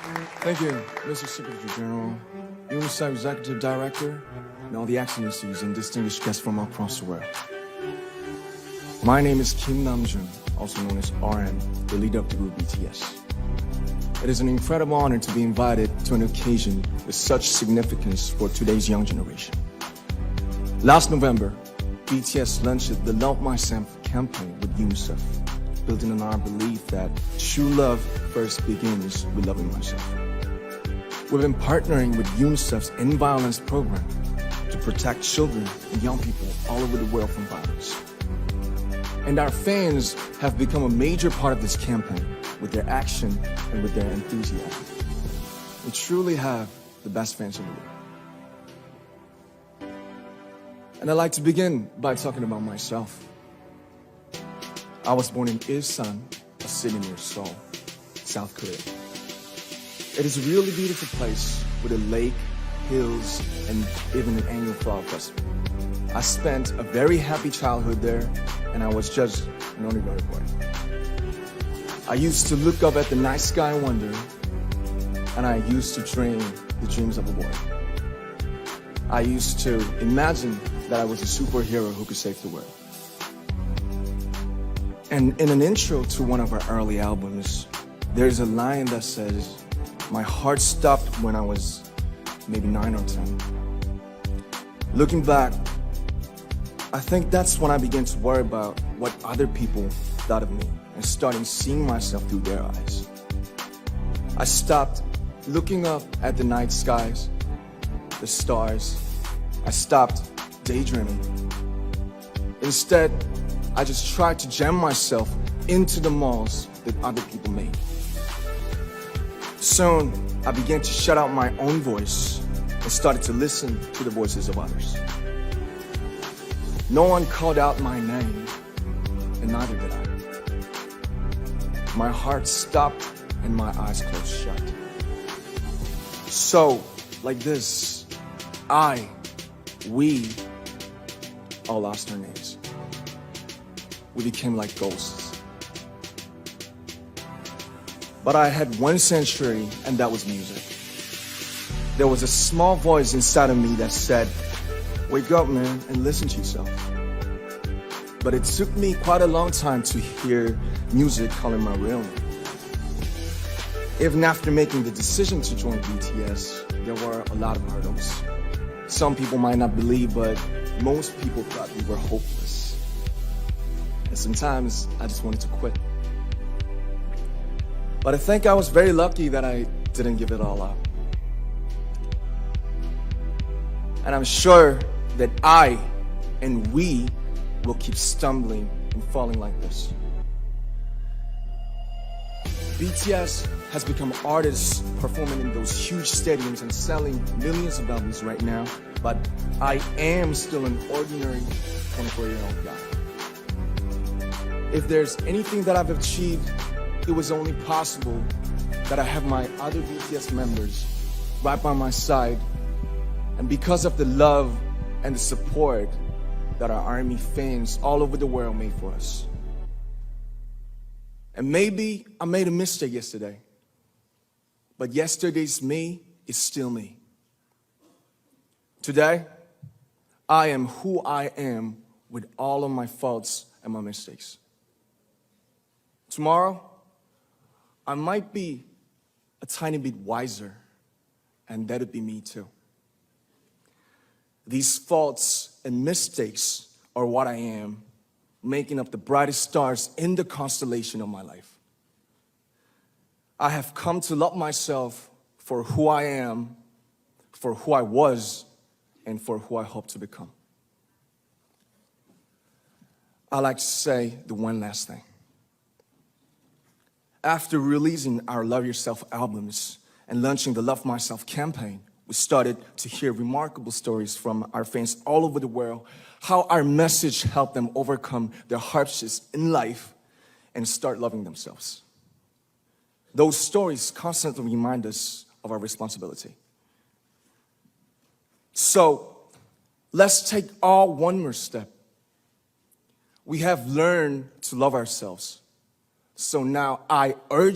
Thank you, Mr. Secretary General, UNICEF Executive Director, and all the excellencies and distinguished guests from across the world. My name is Kim Namjoon, also known as RM, the leader of the group BTS. It is an incredible honor to be invited to an occasion with such significance for today's young generation. Last November, BTS launched the Love Myself campaign with UNICEF, building on our belief that true love first begins with loving myself. We've been partnering with UNICEF's End Violence program to protect children and young people all over the world from violence. And our fans have become a major part of this campaign with their action and with their enthusiasm. We truly have the best fans in the world. And I'd like to begin by talking about myself. I was born in Ilsan, a city near Seoul, South Korea. It is a really beautiful place with a lake, hills, and even an annual flower festival. I spent a very happy childhood there, and I was just an ordinary boy. I used to look up at the night sky and wonder, and I used to dream the dreams of a boy. I used to imagine that I was a superhero who could save the world. And in an intro to one of our early albums, there's a line that says, "My heart stopped when I was maybe 9 or 10. Looking back, I think that's when I began to worry about what other people thought of me and starting seeing myself through their eyes. I stopped looking up at the night skies, the stars. I stopped daydreaming. Instead, I just tried to jam myself into the malls that other people made. Soon, I began to shut out my own voice and started to listen to the voices of others. No one called out my name, and neither did I. My heart stopped and my eyes closed shut. So, like this, we all lost our names. We became like ghosts. But I had one sanctuary, and that was music. There was a small voice inside of me that said, "Wake up, man, and listen to yourself." But it took me quite a long time to hear music calling my real name. Even after making the decision to join BTS, there were a lot of hurdles. Some people might not believe, but most people thought we were hopeless. And sometimes I just wanted to quit. But I think I was very lucky that I didn't give it all up. And I'm sure that I and we will keep stumbling and falling like this. BTS has become artists performing in those huge stadiums and selling millions of albums right now, but I am still an ordinary 24-year-old guy. If there's anything that I've achieved, it was only possible that I have my other BTS members right by my side, and because of the love and the support that our ARMY fans all over the world made for us. And maybe I made a mistake yesterday, but yesterday's me is still me. Today, I am who I am with all of my faults and my mistakes. Tomorrow, I might be a tiny bit wiser, and that'd be me too. These faults and mistakes are what I am, making up the brightest stars in the constellation of my life. I have come to love myself for who I am, for who I was, and for who I hope to become. I like to say the one last thing. After releasing our Love Yourself albums and launching the Love Myself campaign, we started to hear remarkable stories from our fans all over the world, how our message helped them overcome their hardships in life and start loving themselves. Those stories constantly remind us of our responsibility. So, let's take all one more step. We have learned to love ourselves. So now I urge